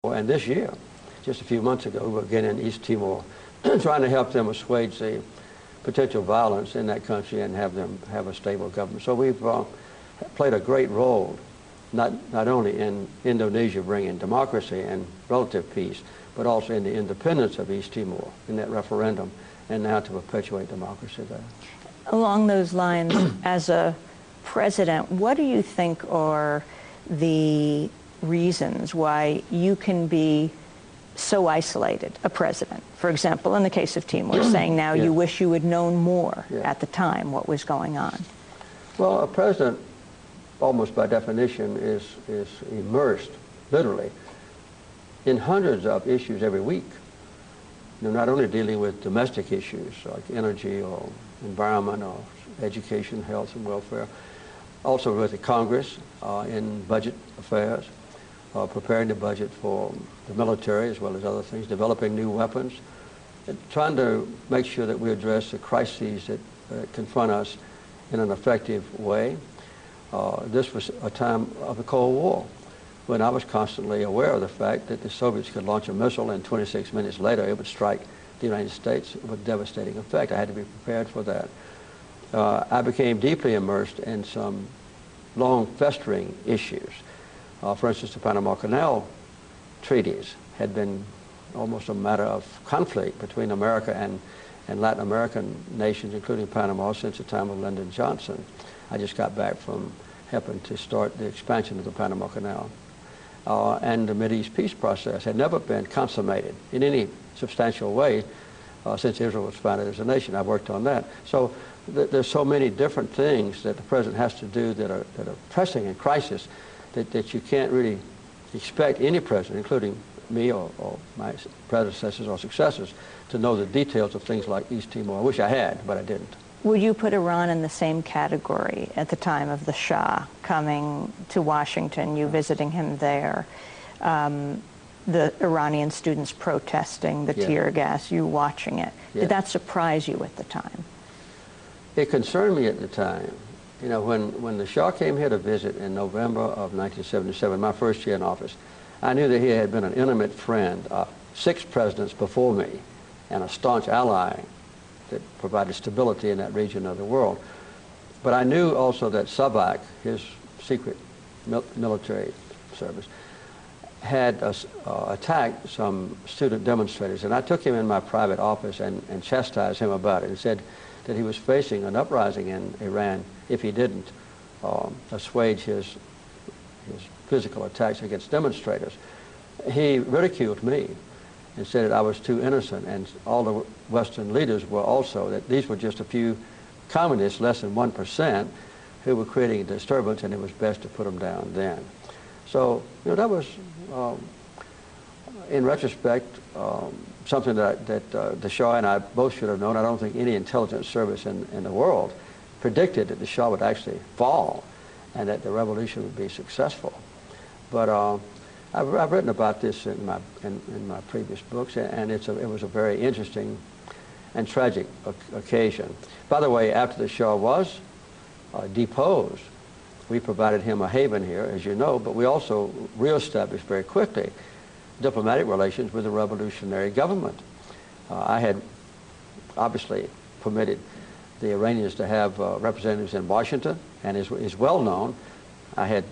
And this year, just a few months ago, we were again in East Timor, trying to help them assuage the potential violence in that country and have them have a stable government. So we've played a great role, not only in Indonesia bringing democracy and relative peace, but also in the independence of East Timor in that referendum, and now to perpetuate democracy there. Along those lines, as a president, what do you think are the reasons why you can be so isolated, a president? For example, in the case of Timor, saying now you wish you had known more at the time what was going on. Well, a president, almost by definition, is immersed, literally, in hundreds of issues every week. You know, not only dealing with domestic issues like energy or environment or education, health and welfare, also with the Congress in budget affairs, preparing the budget for the military as well as other things, developing new weapons, and trying to make sure that we address the crises that confront us in an effective way. This was a time of the Cold War, when I was constantly aware of the fact that the Soviets could launch a missile and 26 minutes later it would strike the United States with devastating effect. I had to be prepared for that. I became deeply immersed in some long festering issues. For instance, the Panama Canal treaties had been almost a matter of conflict between America and Latin American nations, including Panama, since the time of Lyndon Johnson. I just got back from helping to start the expansion of the Panama Canal. And the Mideast peace process had never been consummated in any substantial way since Israel was founded as a nation. I've worked on that. So there's so many different things that the president has to do that are pressing in crisis that you can't really expect any president, including me or my predecessors or successors, to know the details of things like East Timor. I wish I had, but I didn't. Would you put Iran in the same category at the time of the Shah coming to Washington, you visiting him there, the Iranian students protesting, the tear gas, you watching it? Did that surprise you at the time? It concerned me at the time. You know, when the Shah came here to visit in November of 1977, my first year in office, I knew that he had been an intimate friend of 6 presidents before me and a staunch ally that provided stability in that region of the world. But I knew also that SAVAK, his secret military service, had attacked some student demonstrators. And I took him in my private office and chastised him about it and said that he was facing an uprising in Iran if he didn't assuage his physical attacks against demonstrators. He ridiculed me and said that I was too innocent, and all the Western leaders were also, that these were just a few communists, less than 1%, who were creating a disturbance, and it was best to put them down then. So, you know, that was, in retrospect, something that the Shah and I both should have known. I don't think any intelligence service in the world predicted that the Shah would actually fall and that the revolution would be successful. But I've written about this in my previous books, and it was a very interesting and tragic occasion. By the way, after the Shah was deposed, we provided him a haven here, as you know, but we also reestablished very quickly diplomatic relations with the revolutionary government. I had obviously permitted the Iranians to have representatives in Washington, and is well known. I had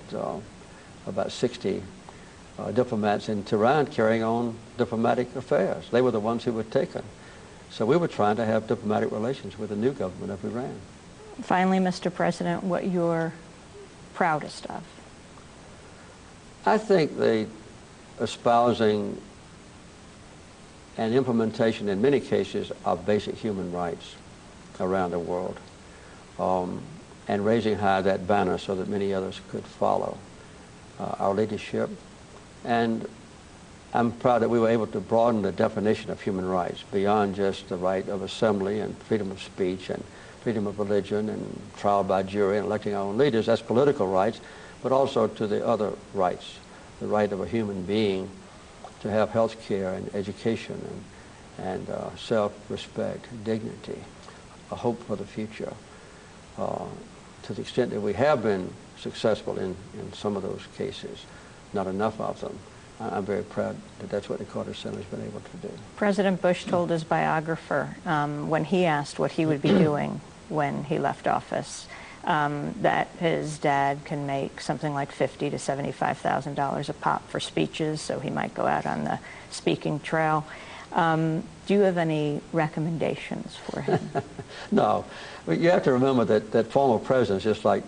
about 60 diplomats in Tehran carrying on diplomatic affairs. They were the ones who were taken. So we were trying to have diplomatic relations with the new government of Iran. Finally, Mr. President, what you're proudest of? I think the espousing and implementation in many cases of basic human rights around the world, and raising high that banner so that many others could follow our leadership. And I'm proud that we were able to broaden the definition of human rights beyond just the right of assembly and freedom of speech and freedom of religion and trial by jury and electing our own leaders. That's political rights, but also to the other rights, the right of a human being to have health care and education and self-respect, dignity, a hope for the future. To the extent that we have been successful in some of those cases, not enough of them, I'm very proud that that's what the Carter Center has been able to do. President Bush told his biographer when he asked what he would be doing when he left office, that his dad can make something like $50,000 to $75,000 a pop for speeches, so he might go out on the speaking trail. Do you have any recommendations for him? No. But you have to remember that former presidents, just like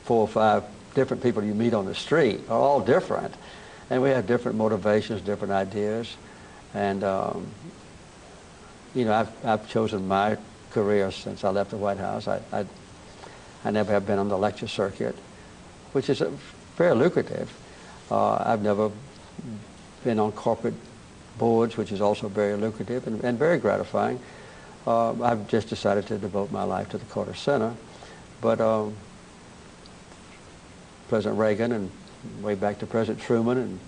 4 or 5 different people you meet on the street, are all different. And we have different motivations, different ideas. And, you know, I've chosen my career since I left the White House. I never have been on the lecture circuit, which is very lucrative. I've never been on corporate boards, which is also very lucrative and very gratifying. I've just decided to devote my life to the Carter Center. But President Reagan and way back to President Truman and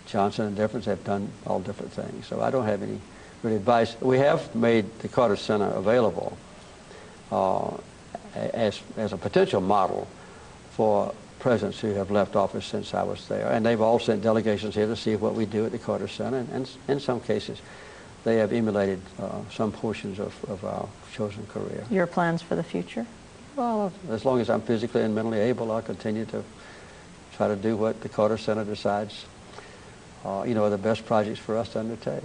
Johnson and different have done all different things. So I don't have any really advice. We have made the Carter Center available as a potential model for presidents who have left office since I was there. And they've all sent delegations here to see what we do at the Carter Center. And in some cases, they have emulated some portions of our chosen career. Your plans for the future? Well, as long as I'm physically and mentally able, I'll continue to try to do what the Carter Center decides, you know, are the best projects for us to undertake.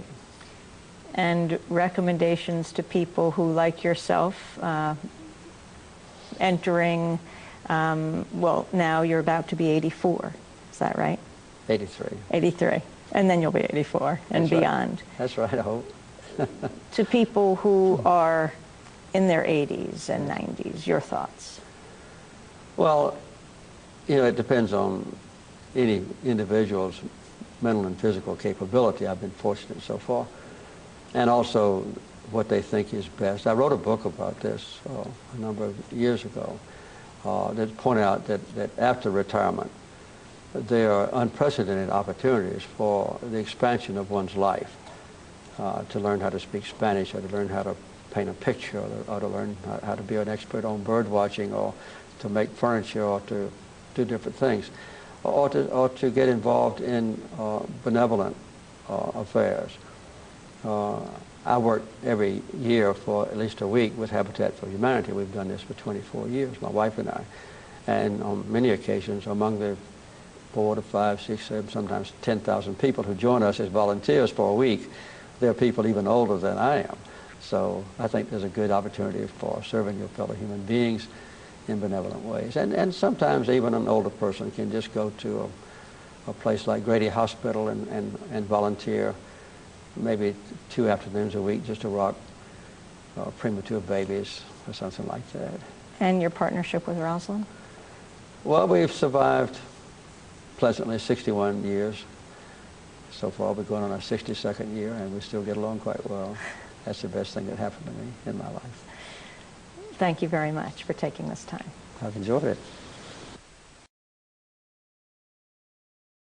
And recommendations to people who, like yourself, entering, well, now you're about to be 84, is that right? 83. 83, and then you'll be 84 and That's right. beyond. That's right, I hope. To people who are in their 80s and 90s, your thoughts? Well, you know, it depends on any individual's mental and physical capability. I've been fortunate so far. And also what they think is best. I wrote a book about this a number of years ago that pointed out that after retirement, there are unprecedented opportunities for the expansion of one's life, to learn how to speak Spanish, or to learn how to paint a picture, or to learn how to be an expert on bird watching, or to make furniture, or to do different things, or to get involved in benevolent affairs. I work every year for at least a week with Habitat for Humanity. We've done this for 24 years, my wife and I. And on many occasions, among the 4 to 5, 6, 7, sometimes 10,000 people who join us as volunteers for a week, there are people even older than I am. So I think there's a good opportunity for serving your fellow human beings in benevolent ways. And sometimes even an older person can just go to a place like Grady Hospital and volunteer maybe 2 afternoons a week just to rock premature babies or something like that. And your partnership with Rosalind? Well, we've survived pleasantly 61 years. So far, we're going on our 62nd year, and we still get along quite well. That's the best thing that happened to me in my life. Thank you very much for taking this time. I've enjoyed it.